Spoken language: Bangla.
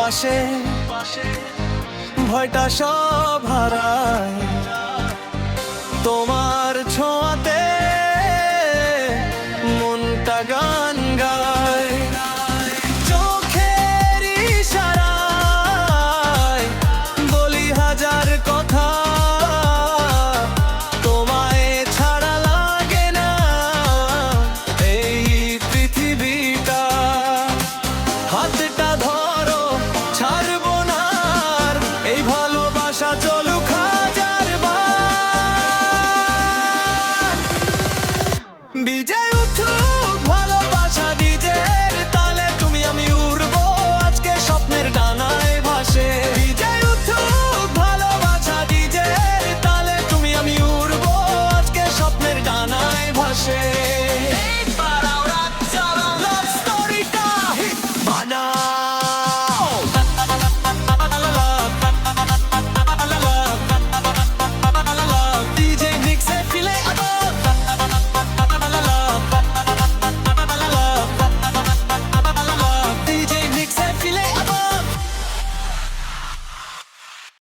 পাশে ভয়টা সব হারায় তোমার ছোঁয়াতে মনটা গান গায় চোখের ইশারায় বলি হাজার কথা তোমায় ছাড়া লাগে না এই পৃথিবীটা হাতটা ধরো ছাড়বো না আর এই ভালোবাসা চলুক হাজার বার বিজয়।